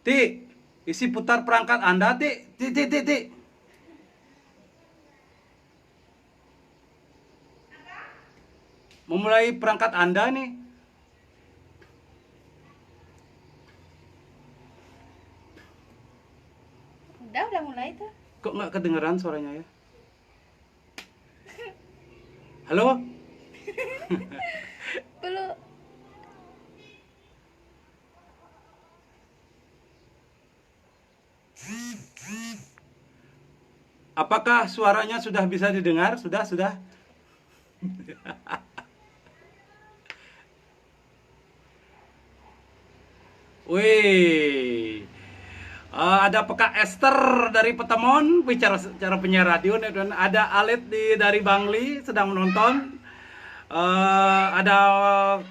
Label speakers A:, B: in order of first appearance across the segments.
A: Ti, isi putar perangkat Anda, Ti. Ti, Ti, Ti, Ti. Memulai perangkat Anda nih.
B: Udah mulai tuh.
A: Kok nggak kedengeran suaranya ya? Halo?
B: Belum.
A: Apakah suaranya sudah bisa didengar? Sudah, sudah. Wih. Ada Peka Esther dari Petemon bicara secara penyiar radio nih, dan ada Alit dari Bangli sedang menonton. Ada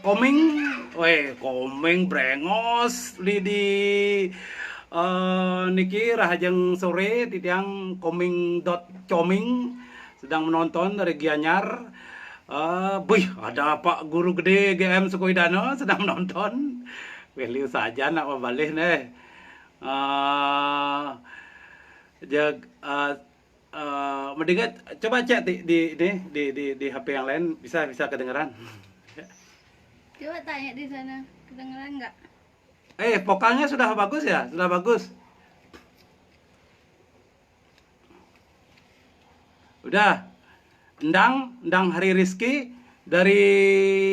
A: Koming, weh Koming brengos di niki rahajeng sore titiang koming.coming sedang menonton dari Gianyar. Buih, ada Pak Guru Gede GM Sukoidana sedang menonton. Beliau saja nak membalik nih. Eh, jag mendingan coba cek di HP yang lain, bisa kedengeran.
B: Coba tanya di sana, kedengeran nggak?
A: Vokalnya sudah bagus ya? Sudah bagus. Udah. Endang Hari Rizky dari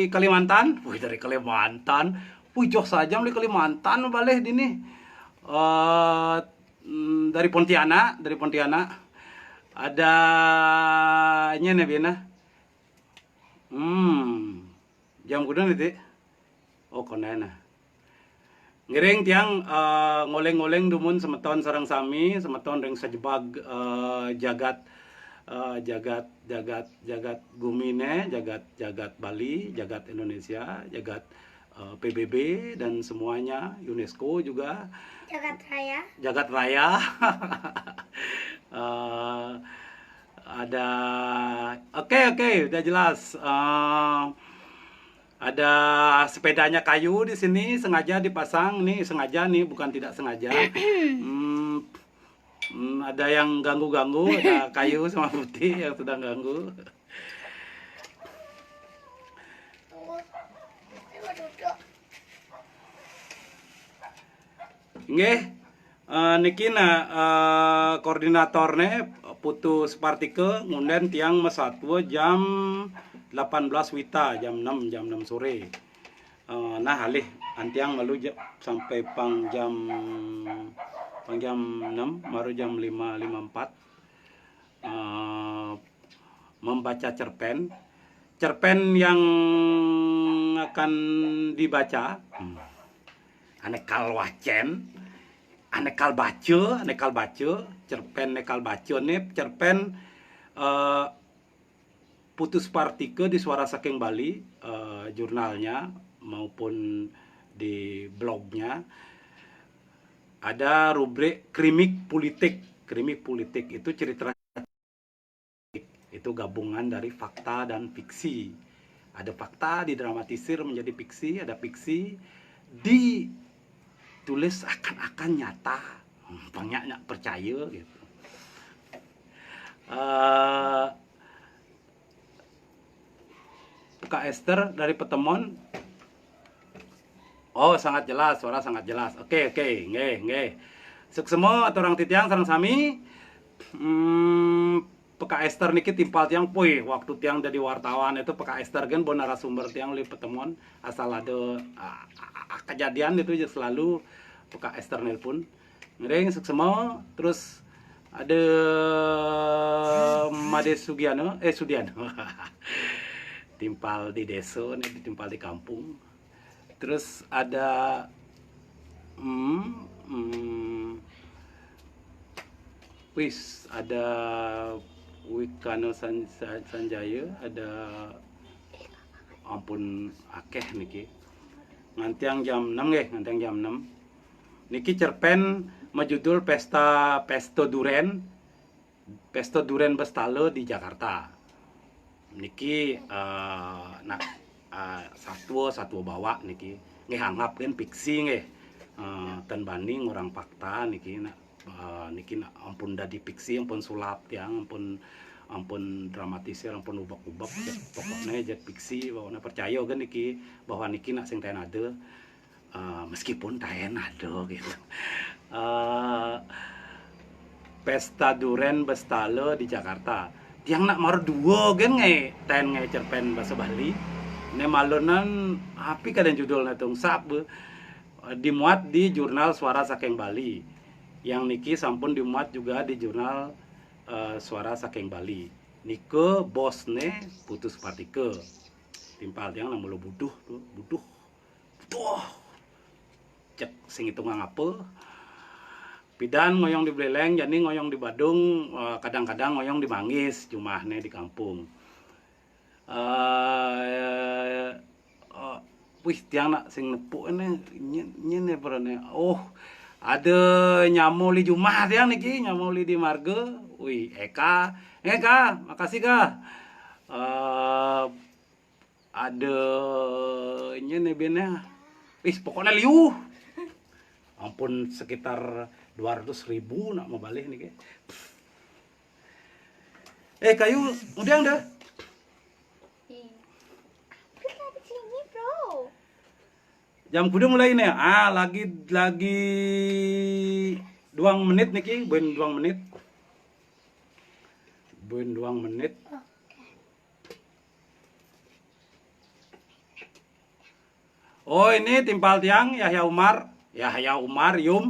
A: Kalimantan. Wih, dari Kalimantan. Wih, jauh saja dari Kalimantan balik ini. Dari Pontianak. Ada nya Bina. Jam kudu nanti. Oh, konena. Ngiring tiang ngoleng-ngoleng dumun semeton sarang sami, semeton ring sajebag jagat jagat gumine, jagat Bali, jagat Indonesia, jagat PBB dan semuanya, UNESCO juga. Jagat raya. Eh, ada oke, udah jelas. Ada sepedanya kayu di sini sengaja dipasang nih, sengaja nih, bukan tidak sengaja. Ada yang ganggu-ganggu, ada kayu sama putih yang sedang ganggu. Nggih, niki koordinatornya putus partikel ngunden tiang mesatwa jam 18 wita, jam 6 sore. Nah halih antiang malu sampai jam 6 baru jam 5.54 membaca cerpen yang akan dibaca anekal wacen, anekal baca, cerpen nekal baca nih, cerpen putus partikel di Suara Saking Bali, jurnalnya maupun di blognya. Ada rubrik Krimik Politik itu cerita, itu gabungan dari fakta dan fiksi. Ada fakta didramatisir menjadi fiksi, ada fiksi ditulis akan nyata, banyak percaya gitu. Kak Esther dari Petemon. Oh, sangat jelas, suara sangat jelas. Oke, nggih. Semua atau orang titiang sareng sami. Peka Esther niki timpal tiang puy waktu tiang jadi wartawan itu Peka Esther kan bon narasumber tiang li Petemon, asal ada kejadian itu selalu Peka Esther nelpon. Ngering semua terus ada Made Sudiano timpal di desa nih, timpal di kampung. Terus ada ada Wikano Sanjaya, ada ampun akeh niki. Ngantiang jam 6 nggih, ngantiang jam 6. Niki cerpen majudul Pesta Duren Bestalo di Jakarta. Niki satwa bawa niki nggih anggap kan fiksi nggih. ten bani orang fakta niki nak ampun dadi fiksi ampun sulap yang ampun dramatisir ampun ubah-ubah pokoknya jet fiksi pokoknya percaya kan niki bahwa niki nak sing taen ada meskipun taen ada gitu. Pesta Duren Bestale di Jakarta tiang nak mar dua kan ngai taen ngai cerpen bahasa Bali ne malonan api kadang judulnya tung dimuat di jurnal Suara Saking Bali yang niki sampun dimuat juga di jurnal Suara Saking Bali. Nike bosne putus partike. Timpal yang namanya buduh. Cek sing itu ngapa. Pidan ngoyong di Beleleng, jadi ngoyong di Badung, kadang-kadang ngoyong di Manggis, jumahne di kampung. Wih, tiang nak sing nepuk ini nyene perane. Oh, ada nyamuli jumah tiang niki, nyamuli di marga. Wih, Eka, makasih Kak. Ada nyene bena. Wih, pokoknya liu. Ampun sekitar 200.000 nak mau balik nih. Kayu udah dah. Jam kudu mulai nih. Lagi 2 menit niki, ben 2 menit. Ben 2 menit. Oh, ini timpal tiang Yahya Umar Yum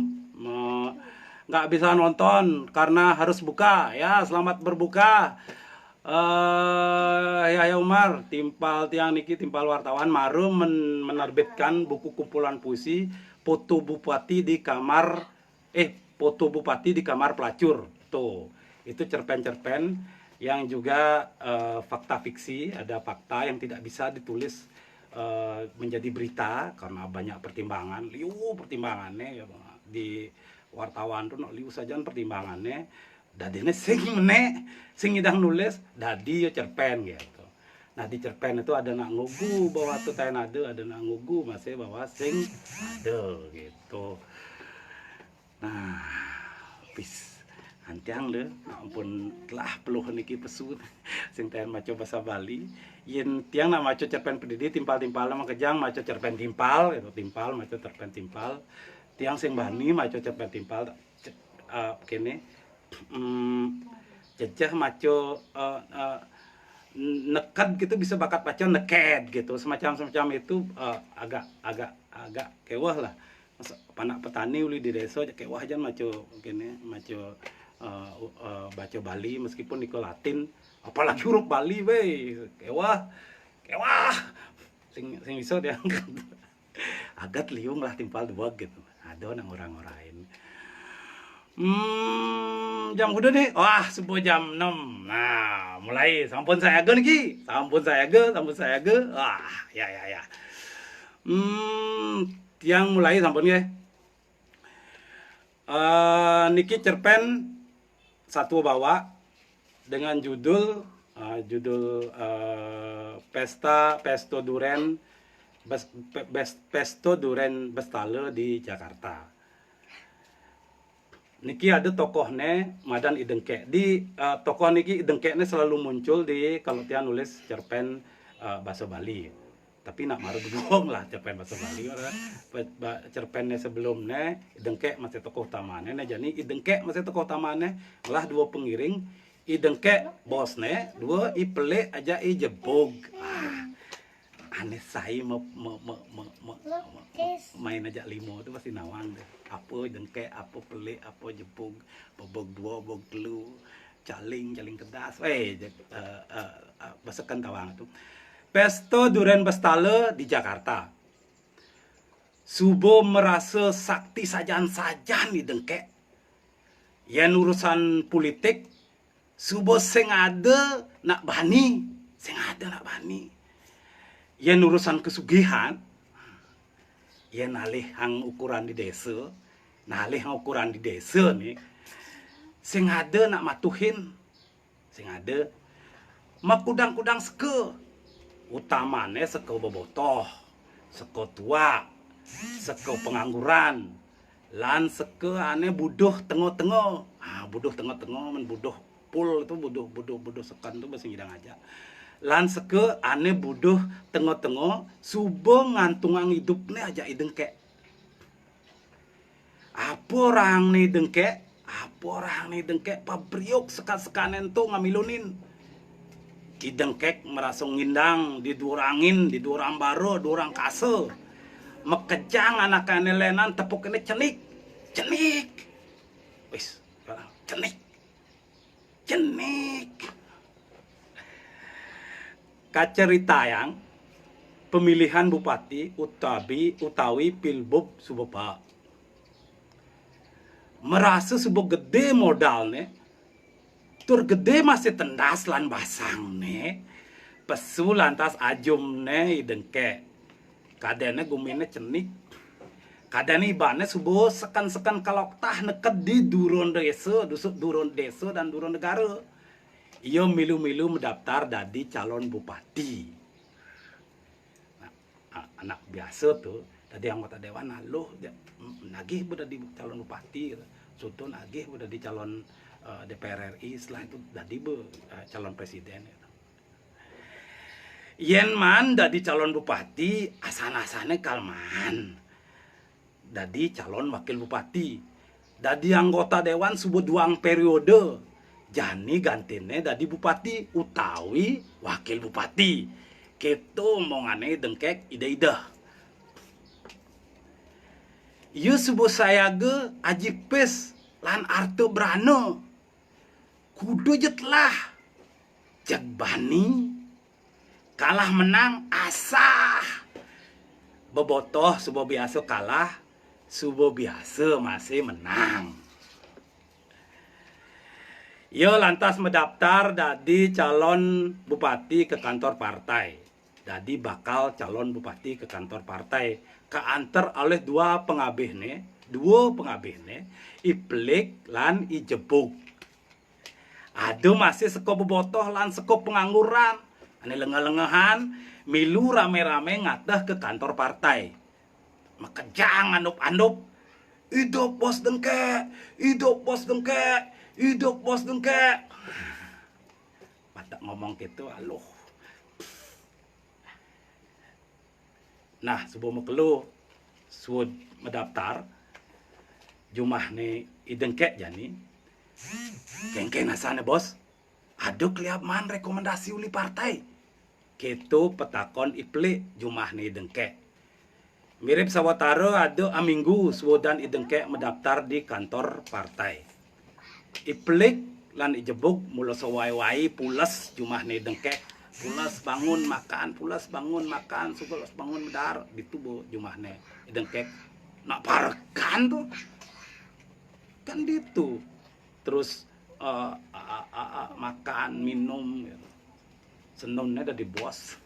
A: nggak bisa nonton karena harus buka ya. Selamat berbuka. Yahya Umar timpal tiang niki timpal wartawan maru menerbitkan buku kumpulan puisi foto bupati di kamar pelacur. Tuh, itu cerpen-cerpen yang juga fakta fiksi, ada fakta yang tidak bisa ditulis menjadi berita karena banyak pertimbangannya ya, di wartawan tuh liu saja pertimbangannya. Dadine sing idang nulis dadi ya cerpen gitu. Nah di cerpen itu ada nak ngugu bahwa tuh taen ada nak ngugu masih bahwa sing ada gitu. Nah pis antiang deh ampun telah peluh niki pesu sing taen maco bahasa Bali yen tiang nak maco cerpen pendidi timpal-timpal mah kejang maco cerpen timpal gitu, timpal maco cerpen timpal. Tiang sing bani maco cerpen timpal kene jejah maco neked gitu bisa bakat baca neked gitu semacam itu agak kewah lah. Panak petani uli di desa kewah aja maco maco baca Bali meskipun niko Latin apalagi huruf Bali kewah sing iso dia agak liung lah timpal dua gitu ada nang orang-orain. Jam kudu nih. Wah, sebuah jam 6. Nah, mulai sampun saya ge niki. Sampun saya ge. Wah, ya. Tiang mulai sampun ge. Niki cerpen satu bawa dengan judul Pesto Duren Bestale di Jakarta. Niki ada tokohnya Madan Idengke. Di tokoh niki Idengke selalu muncul di kalau dia nulis cerpen bahasa Bali. Tapi nak maru bohong lah cerpen bahasa Bali. Cerpennya sebelumnya Idengke masih tokoh utamanya. Nah jadi Idengke masih tokoh utamanya. Lah 2 pengiring. Idengke bosnya, 2 ipele aja jebog. Aneh saya main aja limo itu pasti nawang deh. Apa dengke, apa pelik, apa jepug, bobog 2, bobog 3, caling kedas. Basekan tawang itu. Pesto Duren Bestale di Jakarta. Subo merasa sakti sajan-sajan di dengke. Yen urusan politik, subo sing ada nak bani. Yen urusan kesugihan, yen alih hang ukuran di desa, nih, sing ada nak matuhin, makudang-kudang seke, utamane seke bobotoh, seke tua, seko pengangguran lan seke ane buduh tengah-tengah. Buduh tengah-tengah men buduh pul itu buduh sekan itu bahasa ngidang aja. Lan seke ane buduh tengah-tengah subo ngantungang hidupnya aja idengke. Apa orang nih dengke pabriok sekan-sekanen tuh ngamilunin. Idengkek merasa ngindang di durangin, di durang baro, durang kase. Mekejang anak lenan tepuk ini cenik. Wis, cenik. Kacerita yang pemilihan bupati utawi pilbub Subeba. Merasa sebuah gede modalnya, tur gede masih tendas lan basang ne, pesu lantas ajum ne idengke, kadene gumine cenik, kadene ibane subuh sekan kalok tah neket di duron desa dan duron negara, iyo milu mendaftar dadi calon bupati. Nah, anak biasa tuh, tadi anggota dewan loh, nagih udah di calon bupati, Sultan nagih udah di calon DPR RI, setelah itu dadi calon presiden. Yen man dadi calon bupati, asan-asane kalman. Dadi calon wakil bupati. Dadi anggota dewan subuh duang periode. Jani gantine dadi bupati utawi wakil bupati. Gitu omongane dengkek ide-ide. Ieu subuh saya ge aji pes lan arte brano. Kudu jetlah. Jak bani. Kalah menang asah. Bebotoh subuh biasa kalah. Subuh biasa masih menang. Ia lantas mendaftar dadi calon bupati ke kantor partai. Dadi bakal calon bupati ke kantor partai. Keantar oleh dua pengabih ne, Iplik lan Ijebuk. Aduh masih seko bebotoh lan seko pengangguran. Ane lengah-lengahan, milu rame-rame ngateh ke kantor partai. Makejang anup-anup. Hidup bos dengke, hidup bos dengke, hidup bos dengke. Pada ngomong gitu, aluh. Nah, sebelum mekelu, suud mendaftar, jumah nih idengke jani. Kengke nasane bos, aduh keliap man rekomendasi uli partai. Gitu petakon Iplik jumah nih idengke. Mirip sawatara ada aminggu suodan idengke mendaftar di kantor partai. Iplik lan Ijebuk mula sewai-wai pules jumah nih idengke. Pulas bangun makan, pulas bangun medar gitu bu jumahnya idengke nak parekan tuh kan gitu terus makan minum gitu. Senunnya ada di bos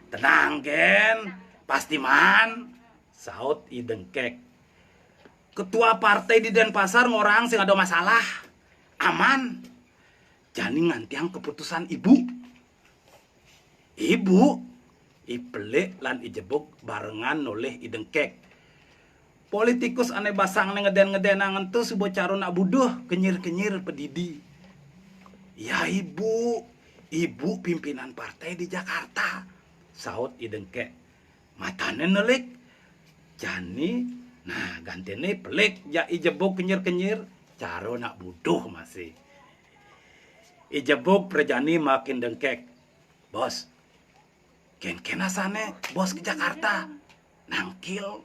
A: tenang gen pasti man saut idengkek ketua partai di Denpasar ngorang sing ada masalah aman jani ngantiang keputusan ibu Iplik lan Ijebuk barengan noleh idengkek. Politikus ane basang ngeden-ngedenangan tuh sebuah caro nak buduh kenyir-kenyir pedidi. Ya ibu pimpinan partai di Jakarta. Saut idengkek. Matane nelik. Jani, nah gantene pelik ya Ijebuk kenyir-kenyir. Caro nak buduh masih. Ijebuk perjani makin dengkek. Bos, kenasane bos ke Jakarta nangkil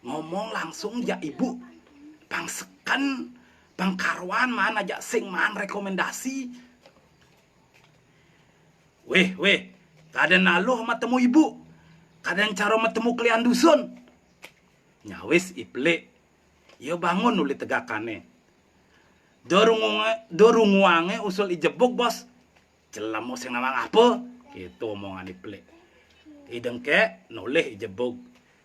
A: ngomong langsung ja ibu pangsekan pangkarwan mana aja sing man rekomendasi weh kadang naluh matemu ibu kadang cara matemu kalian dusun nyawis Iplik yo bangun uli tegakane dorunguange usul Ijebuk bos celamo sing namang apa itu omongan Iplik. Idengke noleh Ijebuk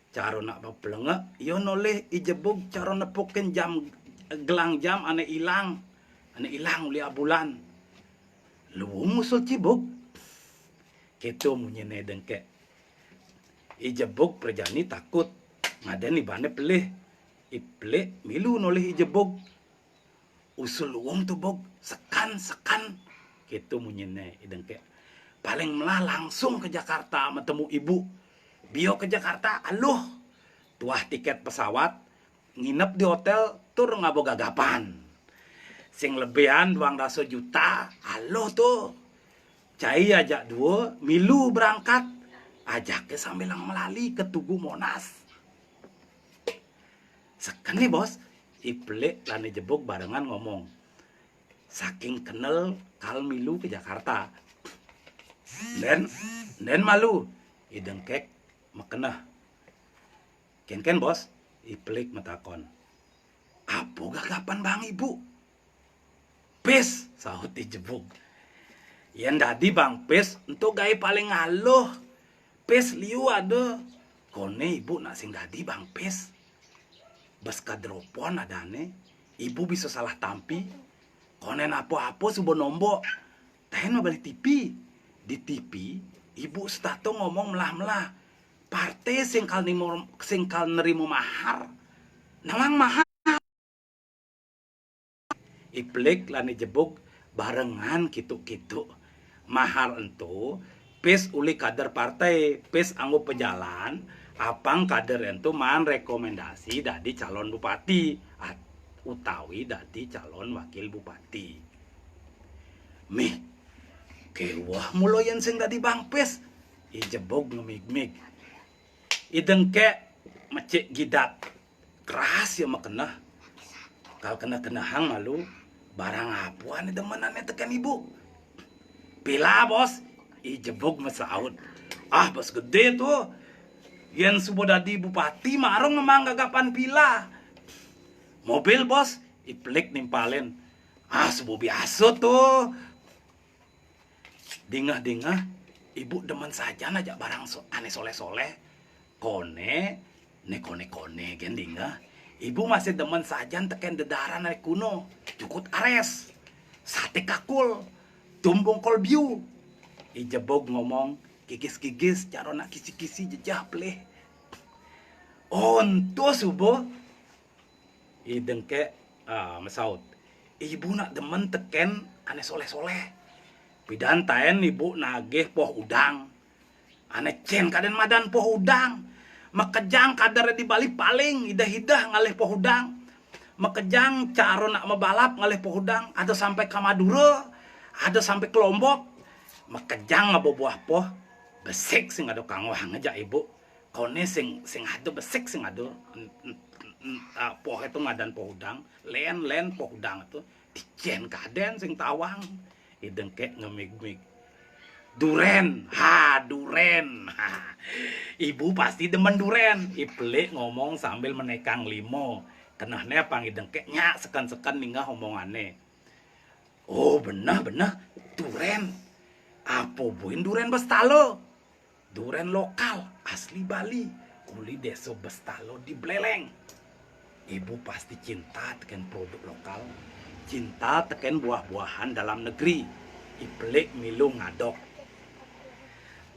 A: cara nak pelengek, yo noleh Ijebuk cara nepukin gelang jam ane ilang uli bulan. Lu musul Cibuk. Gitu munyene dengke. Ijebog perjani takut ngaden ibane pelih iple milu nolih ijebog usul uang tuh bog sekan gitu munyene idengke paling melah langsung ke Jakarta metemu ibu bio ke Jakarta aluh tuah tiket pesawat nginep di hotel tur ngabo gagapan sing lebihan 200 juta aluh tuh cai ajak dua milu berangkat ajaknya sambil melali ke Tugu Monas seken nih bos iple lan jebog barengan ngomong saking kenal kal milu ke Jakarta dan malu idengkek mekenah ken bos iplik metakon apa gagapan bang ibu pes sahut dijebug yen dadi bang pes untuk gaya paling ngaluh pes liu ada kone ibu nak sing dadi bang pes bas kadropon adane ibu bisa salah tampi konen apa-apa subo nombok tahen mah balik TV di TV ibu stato ngomong melah-melah partai singkal nerimo mahar nawang mahar iplik lani jebug barengan gitu mahar ento pes uli kader partai pes anggo pejalan apang kader ento man rekomendasi dadi calon bupati utawi dadi calon wakil bupati mih kewah muloyan sing dadi bang pes ijebog ngemig-mig idengke mecik gidat keras ya makena kal kena-kenahang malu barang apuan demenannya tekan ibu pila bos ijebog mesaut bos gede tuh yen subo dadi bupati marong memang gagapan pila mobil bos iplik nimpalin subo biasa tuh dingah ibu demen saja najak barang aneh soleh kone gen dingah ibu masih demen saja teken dedaran naik kuno cukut ares sate kakul tumbung kolbiu ijebog ngomong kikis caro nak kisi jejah pleh onto subo idengke mesaut ibu nak demen teken aneh soleh pidan taen ibu nagih poh udang aneh cen kaden madan poh udang makejang kadar di Bali paling hidah ngalih poh udang makejang caro nak mebalap ngalih poh udang ada sampai ke Madura ada sampai ke Lombok makejang ngabobuah poh besik sing ada kangwah ngejak ibu kone sing ada besik sing ada poh itu ngadan poh udang len poh udang itu dicen kaden sing tawang idengke ngemig-mig duren ibu pasti demen duren iplik ngomong sambil menekang limo kenahnya pangidengke nyak sekan ninggah omongane oh benah duren apa buin duren bestalo duren lokal asli Bali uli deso bestalo di Beleleng ibu pasti cinta teken produk lokal cinta teken buah-buahan dalam negeri iplik milu ngadok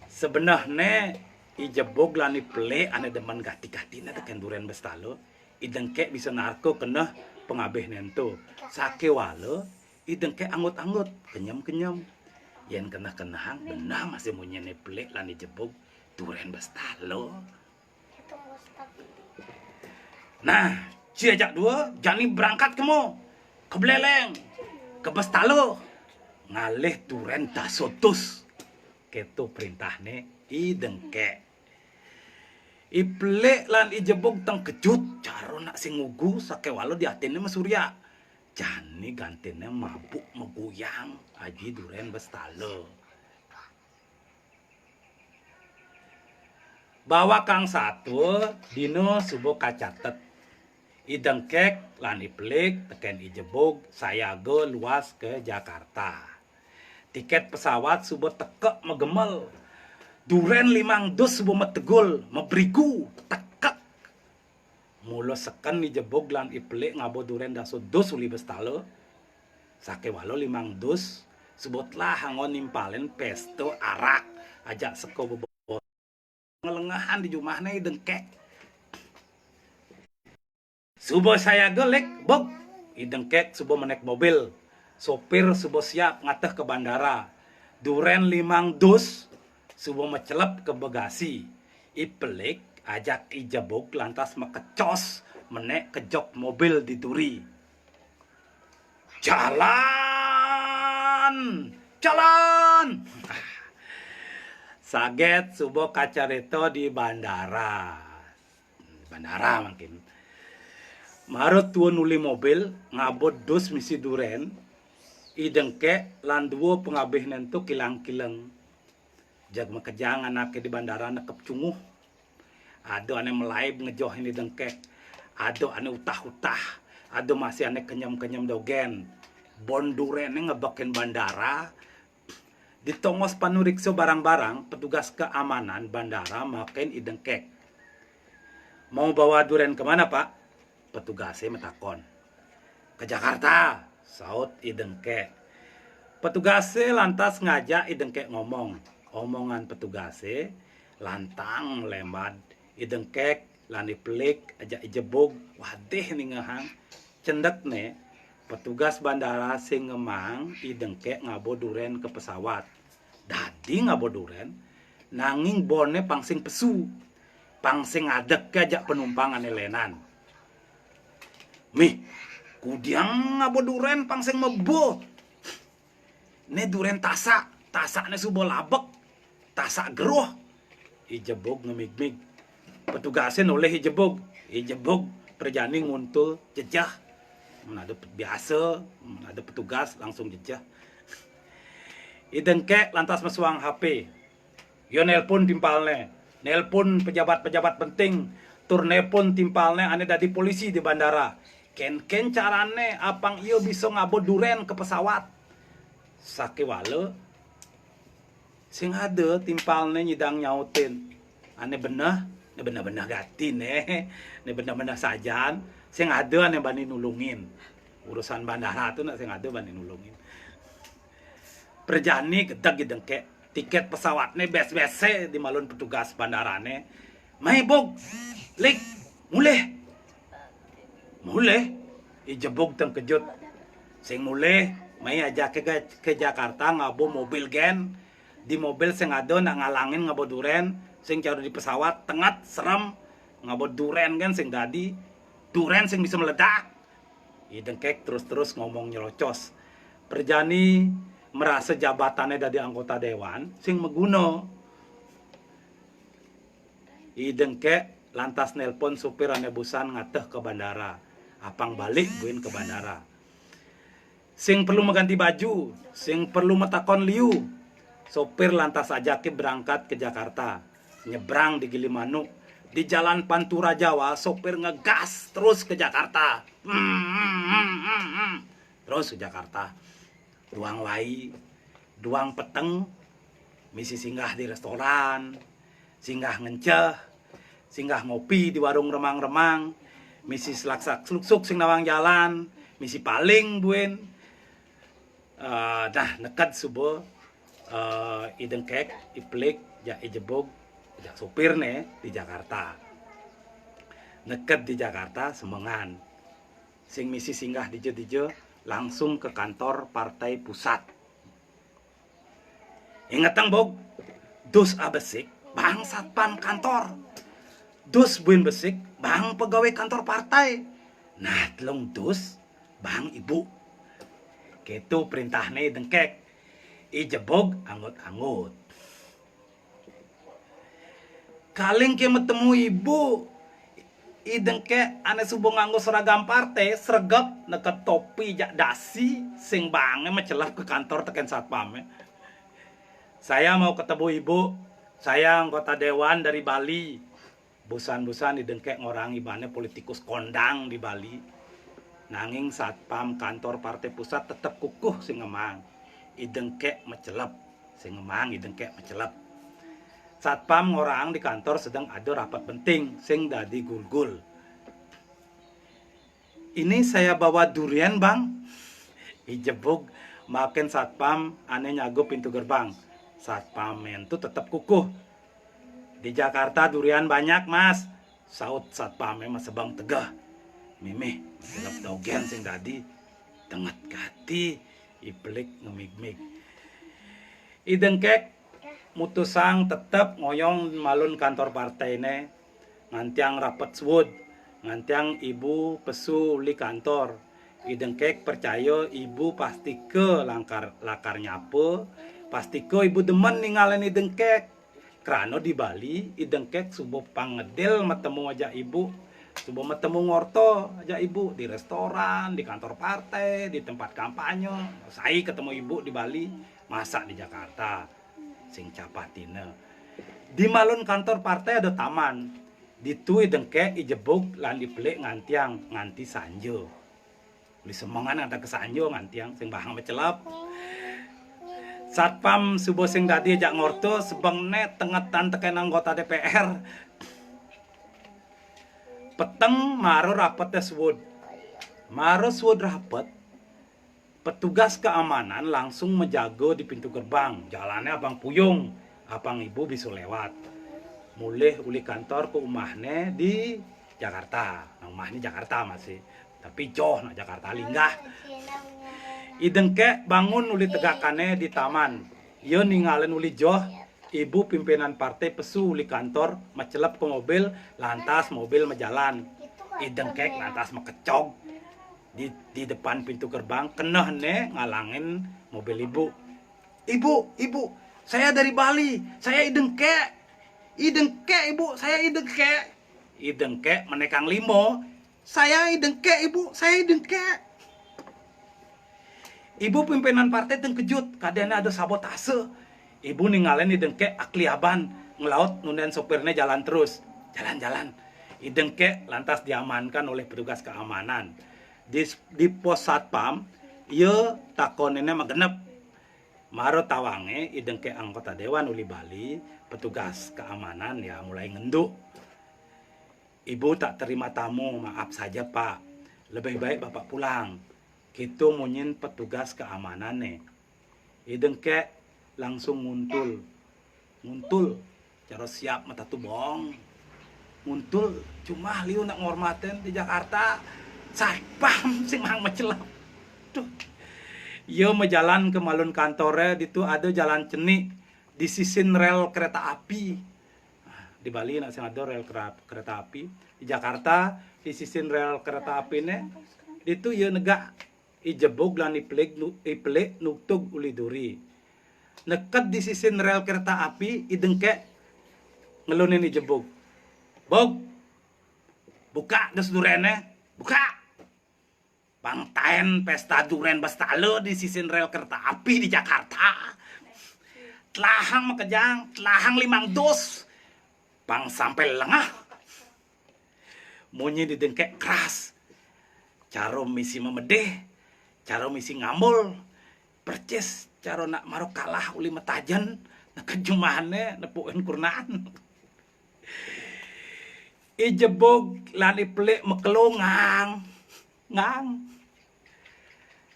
A: sebenarnya ijebog lani iplik ane demen gati-gatina teken duren bestalo idengke bisa narko kena pengabeh nento sake wale idengke angut-angut kenyam yen kena-kenahang benar masih munyene pelik lan dijebug duren bestalo. Nah, ciajak dua jani berangkat kemo ke Beleleng, ke Bestalo ngalih duren dasotus. Ketu perintahne idengke. Iplek lan ijebug teng kejut caro nak sing ngugu sakewalo di atine Surya. Jani gantine mabuk meguyang aji duren Bestalo. Bawa kang satu dino subuh kacatet. Idengkek lan iplik teken ijebug saya go luas ke Jakarta. Tiket pesawat subuh tekek megemel. Duren 5 dus subuh metegul mebrigu tekek. Mula seken ijebug lan iplik ngabo duren daso dus uli Bestalo. Sake walo 5 dus sebutlah hangon nimpalen pesto arak ajak seko bebo ngelengahan di rumahnya idengkek. Subuh saya gelek, bok. Idengkek subuh menek mobil. Sopir subuh siap ngateh ke bandara. Duren 5 dus subuh mecelep ke bagasi. Ipelik ajak ijabuk lantas mekecos menek kejok mobil di duri. Jalan! Jalan! Saget subuh kacareto di bandara. Bandara makin. Marut tuan nuli mobil ngabot dus misi duren. Idengke landuo pengabih nentu kilang-kilang. Jag makejang anaknya di bandara nekep cunguh. Ado ane melaib ngejoh ini dengke. Ado ane utah-utah. Ado masih ane kenyam-kenyam dogen. Bondurene ngebakin bandara. Ditongos panurikso barang-barang, petugas keamanan bandara makin idengkek. Mau bawa duren kemana pak? Petugasnya metakon. Ke Jakarta, saut idengkek. Petugasnya lantas ngajak idengkek ngomong. Omongan petugasnya lantang lemad. Idengkek lani pelik aja ijebog. Wadih nih ngehang. Cendek nih. Petugas bandara sing ngemang idengkek ngabo duren ke pesawat. Dadi ngabo duren nanging bone pangsing pesu. Pangsing adek ajak penumpang anelenan. Mih, kudiang ngabo duren pangsing mebo. Ne duren tasak, tasak ne subo labek, tasak geruh. Ijebog ngemig-mig. Petugasnya noleh ijebog. Ijebog perjani nguntul jejah. Ada biasa, ada petugas langsung jejah. Idengkek lantas mesuang HP. Yo nelpon timpalnya. Nelpon pejabat-pejabat penting. Tur nelpon timpalnya ane dadi polisi di bandara. Ken carane apang iyo bisa ngabo duren ke pesawat. Sake wale. Sing ada timpalnya nyidang nyautin. Ane benah gatin ne bener-bener sajan. Sing ada ane bani nulungin. Urusan bandara tuh sing ada bani nulungin. Perjani gedag idengkek. Tiket pesawatnya bes-bese di malun petugas bandarane. Mai bog, lik, muleh. Ijebog teng kejut. Sing muleh, mai aja ke Jakarta ngabo mobil gen. Di mobil sing ada nak ngalangin ngabo duren. Sing jauh di pesawat, tengat, serem. Ngabo duren kan sing dadi. Duren sing bisa meledak. Idengkek terus-terus ngomong nyerocos. Perjani merasa jabatannya dari anggota dewan sing meguno. Idengkek lantas nelpon supir ane busan ngateh ke bandara. Apang balik buin ke bandara. Sing perlu mengganti baju, sing perlu metakon liu. Sopir lantas ajaki berangkat ke Jakarta. Nyebrang di Gilimanuk. Di jalan Pantura Jawa, sopir ngegas terus ke Jakarta. Terus ke Jakarta. Duang wai, duang peteng, misi singgah di restoran, singgah ngenceh, singgah ngopi di warung remang-remang, misi selaksak seluk-suk sing nawang jalan, misi paling buen. Nah, nekat subuh, idengkek, iplik, ja ijebog, ja sopir nih di Jakarta. Neket di Jakarta semengan. Sing misi singgah dijo-dijo langsung ke kantor partai pusat. Ingatang bog, dus abesik, bang satpam kantor. Dus buin besik, bang pegawai kantor partai. Nah, telung dus, bang ibu. Ketu perintahnya dengkek. Ijebog anggot-anggot. Kaling ke metemu ibu. Idengke ane subuh nganggo seragam partai, sregep neket topi jak dasi, sing bange mecelap ke kantor teken satpam. Saya mau ketemu ibu, saya anggota dewan dari Bali. Busan-busan idengke ngorangi bane politikus kondang di Bali. Nanging satpam kantor partai pusat tetep kukuh sing ngemang. Idengke mecelap, sing ngemang idengke mecelap. Satpam ngorang di kantor sedang ada rapat penting sing dadi gulgul. Ini saya bawa durian bang. Ijebug makin satpam ane nyago pintu gerbang. Satpam itu tetap kukuh. Di Jakarta durian banyak mas. Saut satpam mas sebang tegah. Mimih gelap dogen sing tadi. Tenget kati iblik ngemig-mig. Idengkek mutusang tetep ngoyong malun kantor partai ne. Ngantiang rapat swud. Ngantiang ibu pesu li kantor. Idengkek percaya ibu pasti ke lakar nyape. Pasti ke ibu demen ninggalin idengkek. Krano di Bali, idengkek subuh pangedel metemu aja ibu. Subuh metemu ngorto aja ibu di restoran, di kantor partai, di tempat kampanye. Saya ketemu ibu di Bali, masa di Jakarta. Sing capatine. Di malun kantor partai ada taman. Ditu idengkek ijebuk lan dipelek ngantiang nganti sanjo. Di semangan ada kesanjo ngantiang sing bahang mecelap. Satpam subuh sing tadi ajak ngorto sebang ne tengetan teken anggota DPR. Peteng maro rapat swud. Maro swud rapat. Petugas keamanan langsung menjaga di pintu gerbang. Jalannya abang puyung. Abang ibu bisa lewat. Mulai uli kantor ke rumahnya di Jakarta. Nah, rumahnya Jakarta masih. Tapi jauh nak Jakarta linggah. Idengkek bangun uli tegakane di taman. Ia ninggalin uli joh. Ibu pimpinan partai pesu uli kantor. Mecelap ke mobil. Lantas mobil menjalan. Idengkek lantas mekecog. Di depan pintu gerbang. Keneh ne ngalangin mobil ibu. Ibu. Saya dari Bali. Saya idengkek. Idengkek ibu. Saya idengkek. Idengkek menekang limo. Saya idengkek ibu. Saya idengkek. Ibu pimpinan partai terkejut, kadang ada sabotase. Ibu ninggalin idengkek akliaban, ngelaut nunden sopirnya jalan terus. Jalan. Idengkek lantas diamankan oleh petugas keamanan. Di pos satpam, ia takonene magenep. Maro tawange idengkek anggota dewan uli Bali, petugas keamanan ya mulai ngenduk. Ibu tak terima tamu, maaf saja pak. Lebih baik bapak pulang. Kita munyin petugas keamanan nih. Idengkek langsung nguntul. Cara siap mata tuh bong. Nguntul. Cuma liu nak ngormatin di Jakarta. Satpam sing mang mecelap. Tuh. Yo menjalan ke malun kantornya. Itu ada jalan cenik. Di sisin rel kereta api. Di Bali nak sing ada rel kereta api. Di Jakarta di sisin rel kereta api nih. Itu yo negak. Ijebog lan iplek nuktug uli duri. Nekat di sisin rel kereta api, idengkek ngelunin ijebog. Bog, buka des durene, buka. Bangtaen pesta duren bestalo di sisin rel kereta api di Jakarta. Telahang makejang, telahang 5 dos. Bang sampai lengah. Munyi didengkek keras. Caro misi memedeh. Cara misi ngambul, percis cara nak maru kalah uli metajan, nak kejumahane nepuin kurnaan. Ijebog lani pelik mekelongang, ngang.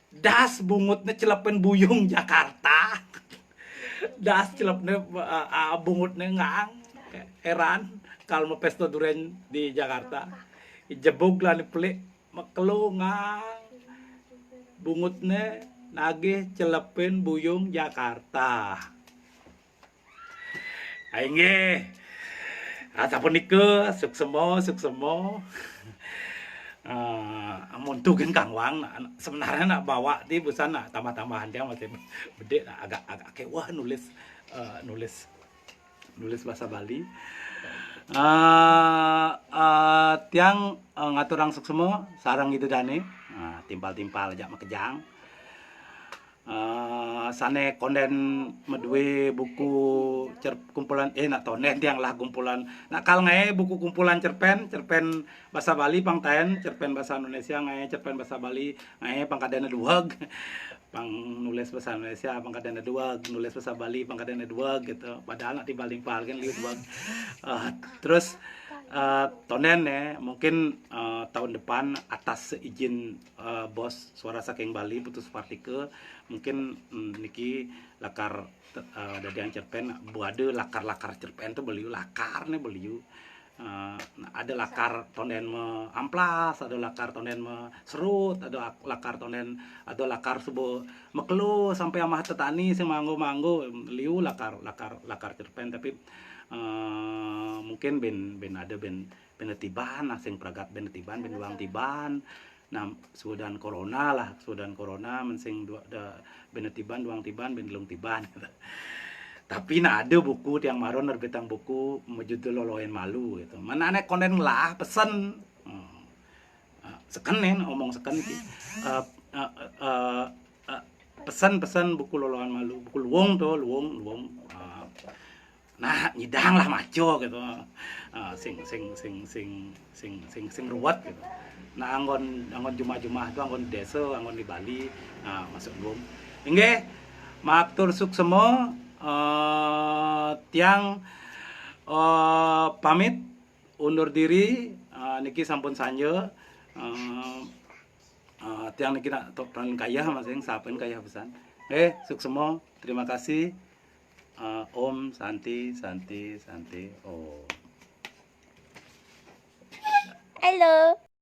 A: Das bungutnya celepin buyung Jakarta, das celepnya bungutnya ngang. Heran kalau mau pesta durian di Jakarta, ijebog lani pelik mekelongang. Bungutnya nagih celepin buyung Jakarta. Aingge. Ataupun nike suksemo. Amun tugen Kang Wang sebenarnya nak bawa di busan nak tambah-tambahan dia masih gede agak kewah nulis bahasa Bali. Tiang ngaturang suksemo sarang itu dane. Timpal-timpal aja makejang. Sane konden medue buku kumpulan nak tonen tiang lah kumpulan nak kal ngae buku kumpulan cerpen bahasa Bali pangtaen cerpen bahasa Indonesia ngae cerpen bahasa Bali ngae pangkadana duag pang nulis bahasa Indonesia pangkadana duag nulis bahasa Bali pangkadana duag gitu padahal nak timpal-timpal kan liut duag. Terus Tonden ya, mungkin tahun depan atas seizin bos Suara Saking Bali putus partike mungkin niki lakar dadian cerpen buade lakar cerpen tuh beliau lakar nih beliau. Ada lakar tonden me amplas, ada lakar tonden me serut, ada lakar tonden, ada lakar subo mekelu sampai amah tetani sing manggo liu lakar cerpen tapi mungkin ben ada ben tiban sing pragat ben tiban ben uang tiban nah sudan corona mensing ben tiban duang tiban ben lung tiban tapi nah ada buku tiang maron nerbitan buku menjudul loloen malu gitu mana aneh konen lah pesen seken omong seken iki pesan buku loloan malu buku luwung tuh luwung nah nyidang lah maco gitu sing ruwet gitu nah anggon jumah tuh anggon desa anggon di Bali masuk belum inggih matur suksema tiang pamit undur diri niki sampun sanje tiang niki nak topan kaya masing sapen kaya pesan suksema terima kasih. Om Santi Om.
B: Halo.